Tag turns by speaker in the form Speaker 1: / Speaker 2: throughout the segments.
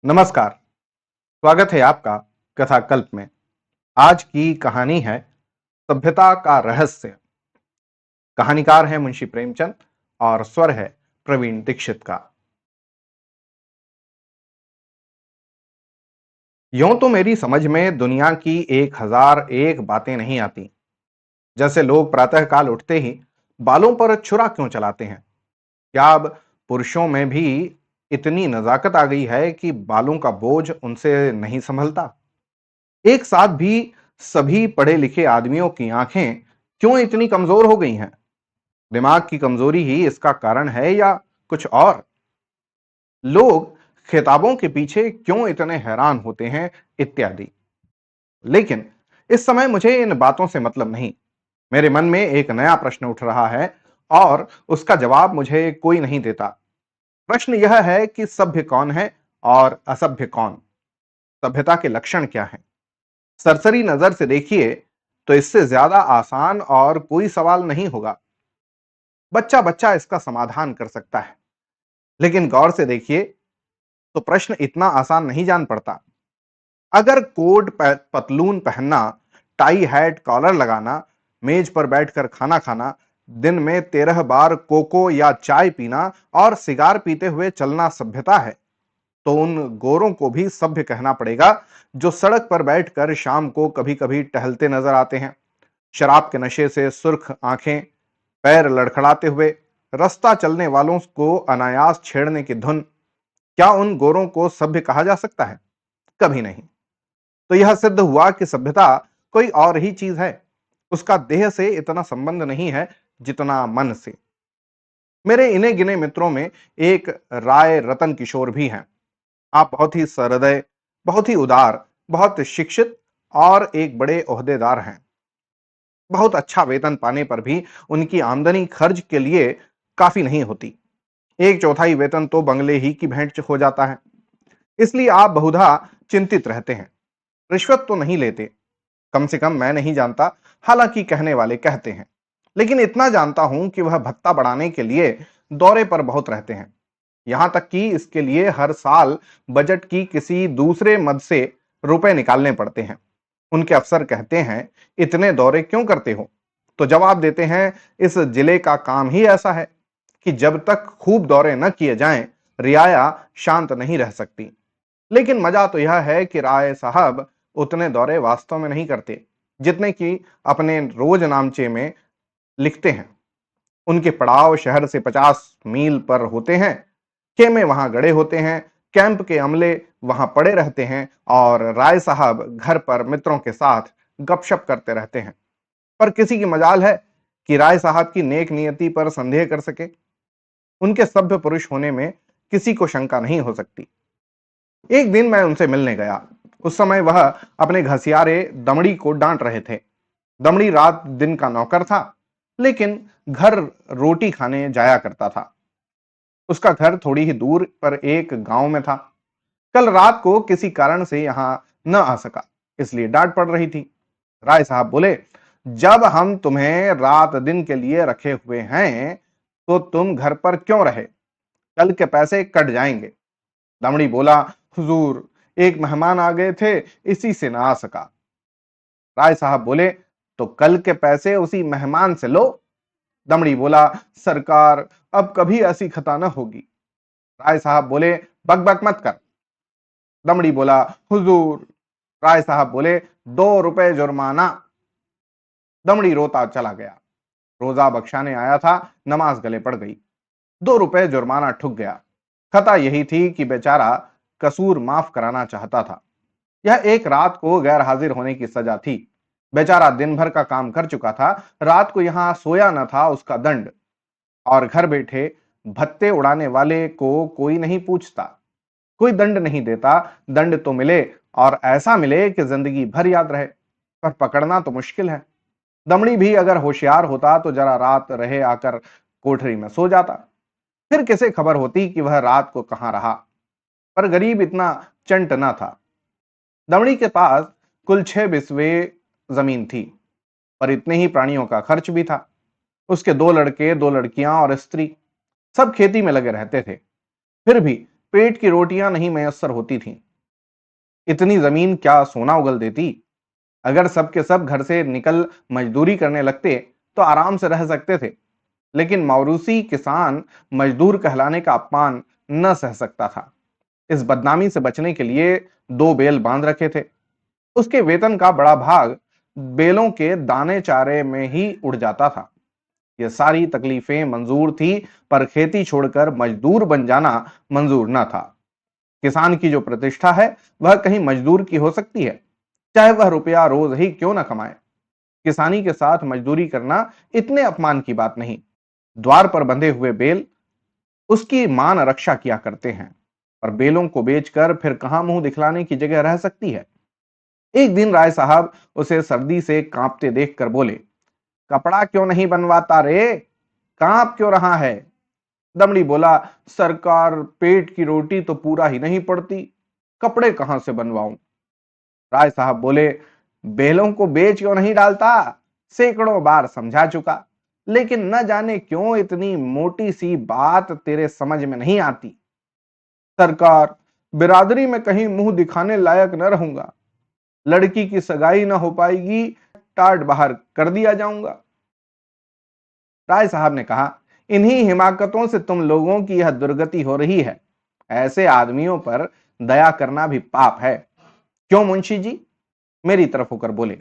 Speaker 1: नमस्कार। स्वागत है आपका कथा कल्प में। आज की कहानी है सभ्यता का रहस्य। कहानीकार है मुंशी प्रेमचंद और स्वर है प्रवीण दीक्षित का। यूं तो मेरी समझ में दुनिया की 1001 बातें नहीं आती। जैसे लोग प्रातःकाल उठते ही बालों पर छुरा क्यों चलाते हैं? क्या अब पुरुषों में भी इतनी नजाकत आ गई है कि बालों का बोझ उनसे नहीं संभलता? एक साथ भी सभी पढ़े लिखे आदमियों की आंखें क्यों इतनी कमजोर हो गई हैं? दिमाग की कमजोरी ही इसका कारण है या कुछ और? लोग खिताबों के पीछे क्यों इतने हैरान होते हैं, इत्यादि। लेकिन इस समय मुझे इन बातों से मतलब नहीं। मेरे मन में एक नया प्रश्न उठ रहा है और उसका जवाब मुझे कोई नहीं देता। प्रश्न यह है कि सभ्य कौन है और असभ्य कौन? सभ्यता के लक्षण क्या हैं? सरसरी नजर से देखिए तो इससे ज्यादा आसान और कोई सवाल नहीं होगा। बच्चा बच्चा इसका समाधान कर सकता है। लेकिन गौर से देखिए तो प्रश्न इतना आसान नहीं जान पड़ता। अगर कोट पतलून पहनना, टाई हैट कॉलर लगाना, मेज पर बैठकर खाना खाना, दिन में 13 बार कोको या चाय पीना और सिगार पीते हुए चलना सभ्यता है, तो उन गोरों को भी सभ्य कहना पड़ेगा जो सड़क पर बैठकर शाम को कभी कभी टहलते नजर आते हैं। शराब के नशे से सुर्ख आंखें, पैर लड़खड़ाते हुए, रास्ता चलने वालों को अनायास छेड़ने की धुन। क्या उन गोरों को सभ्य कहा जा सकता है? कभी नहीं। तो यह सिद्ध हुआ कि सभ्यता कोई और ही चीज है। उसका देह से इतना संबंध नहीं है जितना मन से। मेरे इने गिने मित्रों में एक राय रतन किशोर भी हैं। आप बहुत ही सहृदय, बहुत ही उदार, बहुत शिक्षित और एक बड़े ओहदेदार हैं। बहुत अच्छा वेतन पाने पर भी उनकी आमदनी खर्च के लिए काफी नहीं होती। एक चौथाई वेतन तो बंगले ही की भेंट हो जाता है। इसलिए आप बहुधा चिंतित रहते हैं। रिश्वत तो नहीं लेते, कम से कम मैं नहीं जानता। हालांकि कहने वाले कहते हैं। लेकिन इतना जानता हूं कि वह भत्ता बढ़ाने के लिए दौरे पर बहुत रहते हैं। यहां तक कि इसके लिए हर साल बजट की किसी दूसरे मद से रुपए निकालने पड़ते हैं। उनके अफसर कहते हैं, इतने दौरे क्यों करते हो? तो जवाब देते हैं, इस जिले का काम ही ऐसा है कि जब तक खूब दौरे न किए जाएं, रियाया शांत नहीं रह सकती। लेकिन मजा तो यह है कि राय साहब उतने दौरे वास्तव में नहीं करते जितने कि अपने रोज नामचे में लिखते हैं। उनके पड़ाव शहर से 50 मील पर होते हैं। खेमे वहां गड़े होते हैं, कैंप के अमले वहां पड़े रहते हैं और राय साहब घर पर मित्रों के साथ गपशप करते रहते हैं। पर किसी की मजाल है कि राय साहब की नेक नियति पर संदेह कर सके। उनके सभ्य पुरुष होने में किसी को शंका नहीं हो सकती। एक दिन मैं उनसे मिलने गया। उस समय वह अपने घसियारे दमड़ी को डांट रहे थे। दमड़ी रात दिन का नौकर था, लेकिन घर रोटी खाने जाया करता था। उसका घर थोड़ी ही दूर पर एक गांव में था। कल रात को किसी कारण से यहां न आ सका, इसलिए डांट पड़ रही थी। राय साहब बोले, जब हम तुम्हें रात दिन के लिए रखे हुए हैं तो तुम घर पर क्यों रहे? कल के पैसे कट जाएंगे। दमड़ी बोला, हुजूर, एक मेहमान आ गए थे, इसी से ना आ सका। राय साहब बोले, तो कल के पैसे उसी मेहमान से लो। दमड़ी बोला, सरकार, अब कभी ऐसी खता न होगी। राय साहब बोले, बक बक मत कर। दमड़ी बोला, हुजूर। राय साहब बोले, 2 रुपए जुर्माना। दमड़ी रोता चला गया। रोजा बख्शाने आया था, नमाज गले पड़ गई। 2 रुपए जुर्माना ठुक गया। खता यही थी कि बेचारा कसूर माफ कराना चाहता था। यह एक रात को गैर हाजिर होने की सजा थी। बेचारा दिन भर का काम कर चुका था, रात को यहां सोया न था, उसका दंड। और घर बैठे भत्ते उड़ाने वाले को कोई नहीं पूछता, कोई दंड नहीं देता। दंड तो मिले और ऐसा मिले कि जिंदगी भर याद रहे, पर पकड़ना तो मुश्किल है। दमड़ी भी अगर होशियार होता तो जरा रात रहे आकर कोठरी में सो जाता। फिर किसे खबर होती कि वह रात को कहां रहा। पर गरीब इतना चंट न था। दमड़ी के पास कुल 6 बिस्वे जमीन थी, पर इतने ही प्राणियों का खर्च भी था। उसके 2 लड़के, 2 लड़कियां और स्त्री सब खेती में लगे रहते थे। फिर भी पेट की रोटियां नहीं मयस्सर होती थीं। इतनी जमीन क्या सोना उगल देती? अगर सब के सब घर से निकल मजदूरी करने लगते तो आराम से रह सकते थे, लेकिन मौरूसी किसान मजदूर कहलाने का अपमान न सह सकता था। इस बदनामी से बचने के लिए 2 बैल बांध रखे थे। उसके वेतन का बड़ा भाग बैलों के दाने चारे में ही उड़ जाता था। ये सारी तकलीफें मंजूर थी, पर खेती छोड़कर मजदूर बन जाना मंजूर न था। किसान की जो प्रतिष्ठा है वह कहीं मजदूर की हो सकती है, चाहे वह रुपया रोज ही क्यों न कमाए। किसानी के साथ मजदूरी करना इतने अपमान की बात नहीं। द्वार पर बंधे हुए बैल उसकी मान रक्षा किया करते हैं, और बैलों को बेचकर फिर कहां मुंह दिखलाने की जगह रह सकती है। एक दिन राय साहब उसे सर्दी से कांपते देखकर बोले, कपड़ा क्यों नहीं बनवाता रे? कांप क्यों रहा है? दमड़ी बोला, सरकार, पेट की रोटी तो पूरा ही नहीं पड़ती, कपड़े कहां से बनवाऊं? राय साहब बोले, बैलों को बेच क्यों नहीं डालता? सैकड़ों बार समझा चुका, लेकिन न जाने क्यों इतनी मोटी सी बात तेरे समझ में नहीं आती। सरकार, बिरादरी में कहीं मुंह दिखाने लायक न रहूंगा, लड़की की सगाई न हो पाएगी, टाट बाहर कर दिया जाऊंगा। राय साहब ने कहा, इन्हीं हिमाकतों से तुम लोगों की यह दुर्गति हो रही है। ऐसे आदमियों पर दया करना भी पाप है। क्यों मुंशी जी? मेरी तरफ होकर बोले,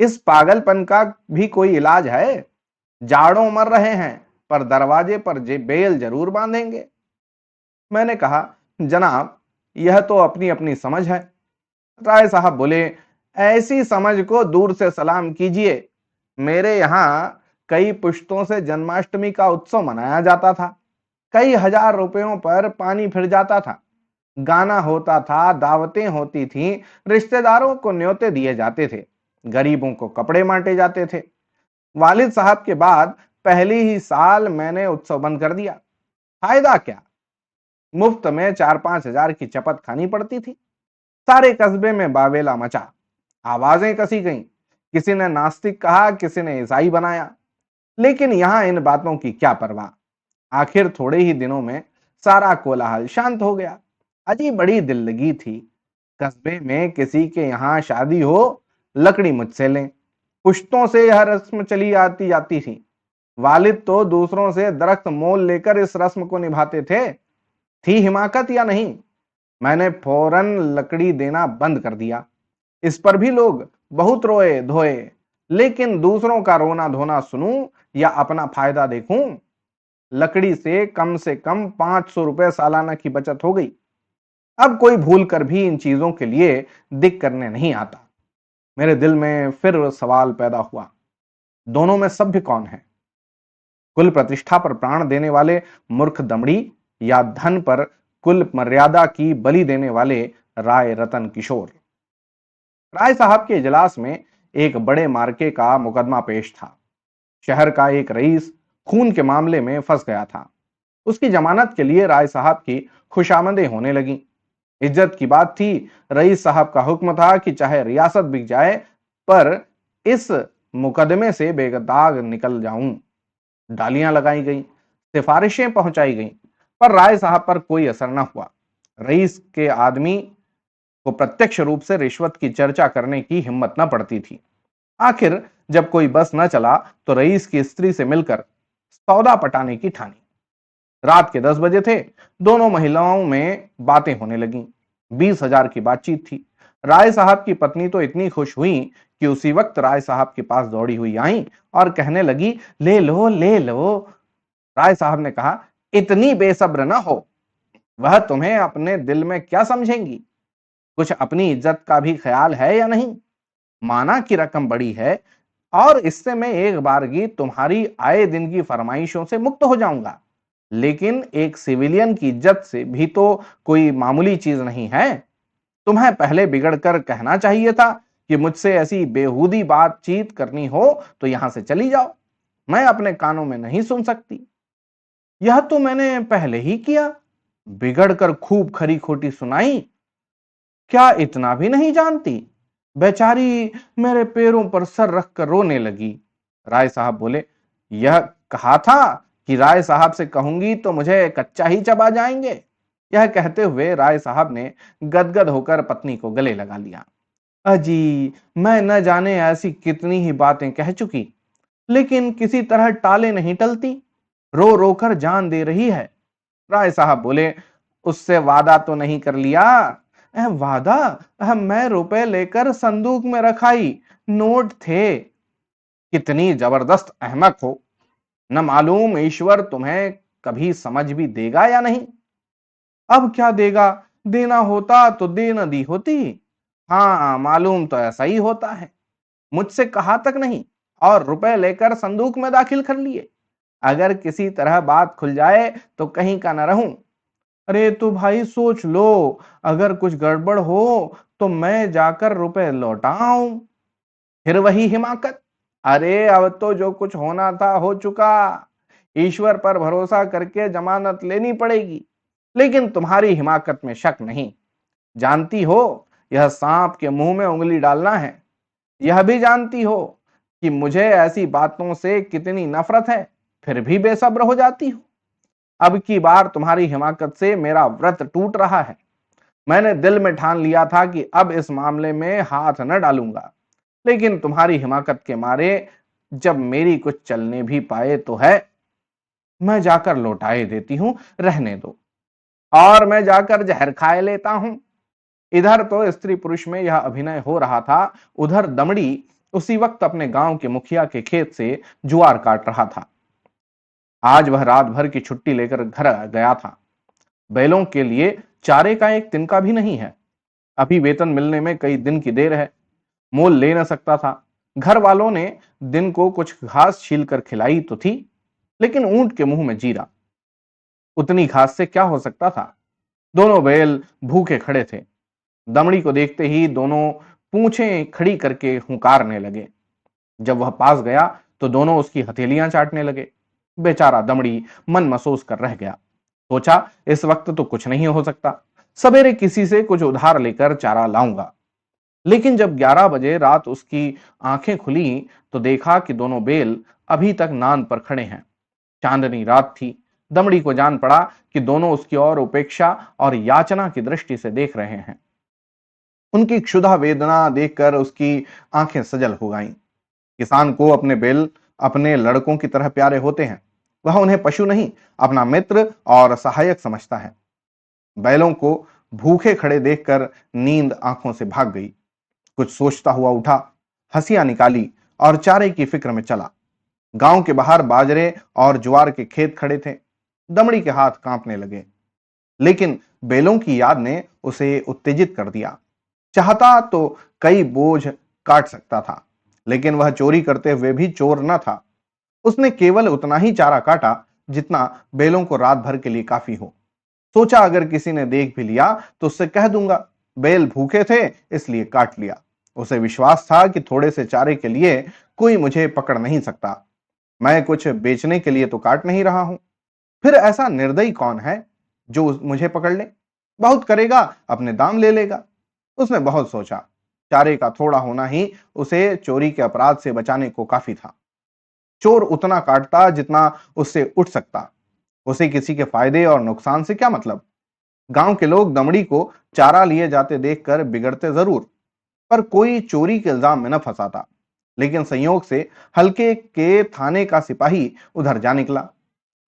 Speaker 1: इस पागलपन का भी कोई इलाज है? जाड़ों मर रहे हैं, पर दरवाजे पर बेल जरूर बांधेंगे। मैंने कहा, जनाब, यह तो अपनी अपनी समझ है। राय साहब बोले, ऐसी समझ को दूर से सलाम कीजिए। मेरे यहाँ कई पुश्तों से जन्माष्टमी का उत्सव मनाया जाता था। कई हजार रुपयों पर पानी फिर जाता था। गाना होता था, दावतें होती थीं, रिश्तेदारों को न्योते दिए जाते थे, गरीबों को कपड़े बांटे जाते थे। वालिद साहब के बाद पहली ही साल मैंने उत्सव बंद कर दिया। फायदा क्या? मुफ्त में 4-5 हजार की चपत खानी पड़ती थी। सारे कस्बे में बावेला मचा, आवाजें कसी गईं। किसी ने नास्तिक कहा, किसी ने ईसाई बनाया, लेकिन यहां इन बातों की क्या परवाह। आखिर थोड़े ही दिनों में सारा कोलाहल शांत हो गया। अजी बड़ी दिल लगी थी। कस्बे में किसी के यहाँ शादी हो, लकड़ी मुझसे लें। पुश्तों से यह रस्म चली आती जाती थी। वालिद तो दूसरों से दरख्त मोल लेकर इस रस्म को निभाते थे। थी हिमाकत या नहीं? मैंने फौरन लकड़ी देना बंद कर दिया। इस पर भी लोग बहुत रोए धोए, लेकिन दूसरों का रोना धोना सुनूं या अपना फायदा देखूं, लकड़ी से कम 500 रुपए सालाना की बचत हो गई। अब कोई भूल कर भी इन चीजों के लिए दिक करने नहीं आता। मेरे दिल में फिर सवाल पैदा हुआ, दोनों में सभ्य कौन है? कुल प्रतिष्ठा पर प्राण देने वाले मूर्ख दमड़ी, या धन पर कुल मर्यादा की बलि देने वाले राय रतन किशोर? राय साहब के इजलास में एक बड़े मार्के का मुकदमा पेश था। शहर का एक रईस खून के मामले में फंस गया था। उसकी जमानत के लिए राय साहब की खुशामदें होने लगी। इज्जत की बात थी। रईस साहब का हुक्म था कि चाहे रियासत बिक जाए, पर इस मुकदमे से बेदाग निकल जाऊं। डालियां लगाई गईं, सिफारिशें पहुंचाई गईं, पर राय साहब पर कोई असर न हुआ। रईस के आदमी को प्रत्यक्ष रूप से रिश्वत की चर्चा करने की हिम्मत न पड़ती थी। आखिर जब कोई बस न चला तो रईस की स्त्री से मिलकर सौदा पटाने की ठानी। रात के 10 बजे थे। दोनों महिलाओं में बातें होने लगीं। 20,000 की बातचीत थी। राय साहब की पत्नी तो इतनी खुश हुई कि उसी वक्त राय साहब के पास दौड़ी हुई आई और कहने लगी, ले लो ले लो। राय साहब ने कहा, इतनी बेसब्र न हो। वह तुम्हें अपने दिल में क्या समझेंगी? कुछ अपनी इज्जत का भी ख्याल है या नहीं? माना कि रकम बड़ी है, और इससे मैं एक बारगी तुम्हारी आए दिन की फरमाइशों से मुक्त हो जाऊंगा, लेकिन एक सिविलियन की इज्जत से भी तो कोई मामूली चीज नहीं है। तुम्हें पहले बिगड़ कर कहना चाहिए था कि मुझसे ऐसी बेहूदी बातचीत करनी हो तो यहां से चली जाओ, मैं अपने कानों में नहीं सुन सकती। यह तो मैंने पहले ही किया। बिगड़ कर खूब खरी खोटी सुनाई। क्या इतना भी नहीं जानती? बेचारी मेरे पैरों पर सर रखकर रोने लगी। राय साहब बोले, यह कहा था कि राय साहब से कहूंगी तो मुझे कच्चा ही चबा जाएंगे। यह कहते हुए राय साहब ने गदगद होकर पत्नी को गले लगा लिया। अजी, मैं न जाने ऐसी कितनी ही बातें कह चुकी, लेकिन किसी तरह टाले नहीं टलती। रो रो कर जान दे रही है। राय साहब बोले, उससे वादा तो नहीं कर लिया? वादा? मैं रुपए लेकर संदूक में रखाई, नोट थे। कितनी जबरदस्त अहमक हो। न मालूम ईश्वर तुम्हें कभी समझ भी देगा या नहीं। अब क्या देगा? देना होता तो दे न दी होती। हाँ, मालूम तो ऐसा ही होता है। मुझसे कहा तक नहीं और रुपए लेकर संदूक में दाखिल कर लिए। अगर किसी तरह बात खुल जाए तो कहीं का न रहूं। अरे तो भाई सोच लो, अगर कुछ गड़बड़ हो तो मैं जाकर रुपए लौटा आऊं। फिर वही हिमाकत। अरे अब तो जो कुछ होना था हो चुका। ईश्वर पर भरोसा करके जमानत लेनी पड़ेगी। लेकिन तुम्हारी हिमाकत में शक नहीं। जानती हो, यह सांप के मुंह में उंगली डालना है। यह भी जानती हो कि मुझे ऐसी बातों से कितनी नफरत है, फिर भी बेसब्र हो जाती हो। अब की बार तुम्हारी हिमाकत से मेरा व्रत टूट रहा है। मैंने दिल में ठान लिया था कि अब इस मामले में हाथ न डालूंगा, लेकिन तुम्हारी हिमाकत के मारे जब मेरी कुछ चलने भी पाए तो है। मैं जाकर लौटाए देती हूं, रहने दो। और मैं जाकर जहर खाए लेता हूं। इधर तो स्त्री पुरुष में यह अभिनय हो रहा था, उधर दमड़ी उसी वक्त अपने गांव के मुखिया के खेत से ज्वार काट रहा था। आज वह रात भर की छुट्टी लेकर घर गया था। बैलों के लिए चारे का एक तिनका भी नहीं है। अभी वेतन मिलने में कई दिन की देर है। मोल ले न सकता था। घर वालों ने दिन को कुछ घास छील कर खिलाई तो थी, लेकिन ऊंट के मुंह में जीरा। उतनी घास से क्या हो सकता था? दोनों बैल भूखे खड़े थे। दमड़ी को देखते ही दोनों पूंछें खड़ी करके हुंकारने लगे। जब वह पास गया तो दोनों उसकी हथेलियां चाटने लगे। बेचारा दमड़ी मन महसूस कर रह गया। सोचा, इस वक्त तो कुछ नहीं हो सकता, सवेरे किसी से कुछ उधार लेकर चारा लाऊंगा। लेकिन जब 11 बजे रात उसकी आंखें खुली तो देखा कि दोनों बैल अभी तक नांद पर खड़े हैं। चांदनी रात थी। दमड़ी को जान पड़ा कि दोनों उसकी ओर उपेक्षा और याचना की दृष्टि से देख रहे हैं। उनकी क्षुधा वेदना देखकर उसकी आंखें सजल हो गईं। किसान को अपने बैल अपने लड़कों की तरह प्यारे होते हैं। वह उन्हें पशु नहीं, अपना मित्र और सहायक समझता है। बैलों को भूखे खड़े देखकर नींद आंखों से भाग गई। कुछ सोचता हुआ उठा, हंसियां निकाली और चारे की फिक्र में चला। गांव के बाहर बाजरे और ज्वार के खेत खड़े थे। दमड़ी के हाथ कांपने लगे, लेकिन बैलों की याद ने उसे उत्तेजित कर दिया। चाहता तो कई बोझ काट सकता था, लेकिन वह चोरी करते हुए भी चोर न था। उसने केवल उतना ही चारा काटा जितना बैलों को रात भर के लिए काफी हो। सोचा, अगर किसी ने देख भी लिया तो उससे कह दूंगा बैल भूखे थे इसलिए काट लिया। उसे विश्वास था कि थोड़े से चारे के लिए कोई मुझे पकड़ नहीं सकता। मैं कुछ बेचने के लिए तो काट नहीं रहा हूं। फिर ऐसा निर्दयी कौन है जो मुझे पकड़ ले? बहुत करेगा, अपने दाम ले लेगा। उसने बहुत सोचा। चारे का थोड़ा होना ही उसे चोरी के अपराध से बचाने को काफी था। चोर उतना काटता जितना उससे उठ सकता। उसे किसी के फायदे और नुकसान से क्या मतलब? गांव के लोग दमड़ी को चारा लिए जाते देखकर बिगड़ते जरूर, पर कोई चोरी के इल्जाम में न फंसाता। लेकिन संयोग से हल्के के थाने का सिपाही उधर जा निकला।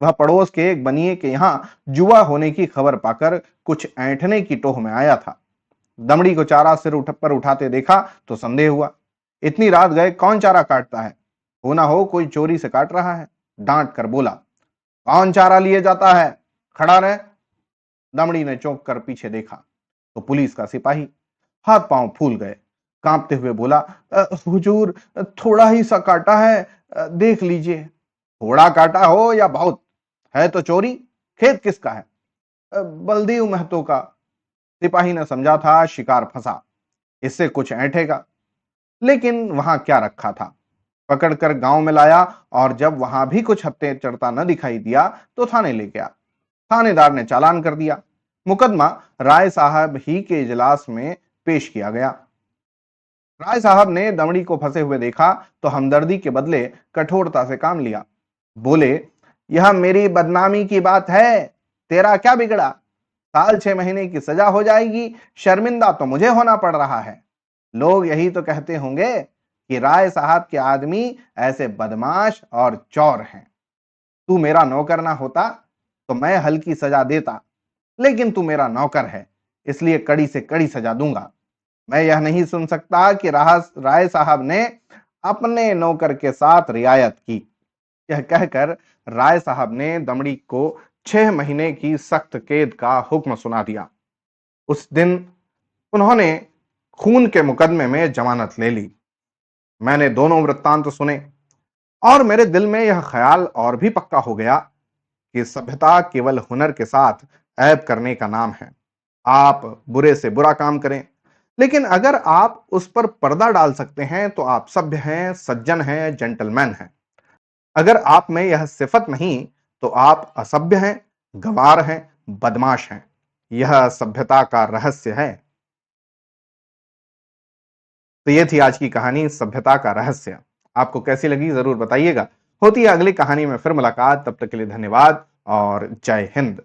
Speaker 1: वह पड़ोस के एक बनिए के यहाँ जुआ होने की खबर पाकर कुछ ऐंठने की टोह में आया था। दमड़ी को चारा सिर पर उठाते देखा तो संदेह हुआ। इतनी रात गए कौन चारा काटता है? हो ना हो कोई चोरी से काट रहा है। डांट कर बोला, कौन चारा लिए जाता है? खड़ा रहे। दमड़ी ने चौंक कर पीछे देखा तो पुलिस का सिपाही। हाथ पांव फूल गए। कांपते हुए बोला, हुजूर, थोड़ा ही सा काटा है, देख लीजिए। थोड़ा काटा हो या बहुत, है तो चोरी। खेत किसका है? बलदेव महतो का। सिपाही ने समझा था शिकार फंसा, इससे कुछ ऐंठेगा। लेकिन वहां क्या रखा था? पकड़कर गांव में लाया और जब वहां भी कुछ हत्ते चढ़ता न दिखाई दिया तो थाने ले गया। थानेदार ने चालान कर दिया। मुकदमा राय साहब ही के इजलास में पेश किया गया। राय साहब ने दमड़ी को फंसे हुए देखा तो हमदर्दी के बदले कठोरता से काम लिया। बोले, यह मेरी बदनामी की बात है, तेरा क्या बिगड़ा? साल 6 महीने की सजा हो जाएगी, शर्मिंदा तो मुझे होना पड़ रहा है। लोग यही तो कहते होंगे कि राय साहब के आदमी ऐसे बदमाश और चौर हैं। तू मेरा नौकर ना होता तो मैं हल्की सजा देता, लेकिन तू मेरा नौकर है, इसलिए कड़ी से कड़ी सजा दूंगा। मैं यह नहीं सुन सकता कि राय साहब ने अपने नौकर के साथ रियायत की। यह कहकर राय साहब ने दमड़ी को 6 महीने की सख्त कैद का हुक्म सुना दिया। उस दिन उन्होंने खून के मुकदमे में जमानत ले ली। मैंने दोनों वृत्तांत सुने और मेरे दिल में यह ख्याल और भी पक्का हो गया कि सभ्यता केवल हुनर के साथ ऐब करने का नाम है। आप बुरे से बुरा काम करें, लेकिन अगर आप उस पर पर्दा डाल सकते हैं तो आप सभ्य हैं, सज्जन हैं, जेंटलमैन हैं। अगर आप में यह सिफत नहीं तो आप असभ्य हैं, गंवार हैं, बदमाश हैं। यह सभ्यता का रहस्य है। तो ये थी आज की कहानी, सभ्यता का रहस्य। आपको कैसी लगी जरूर बताइएगा। होती है अगली कहानी में फिर मुलाकात, तब तक के लिए धन्यवाद और जय हिंद।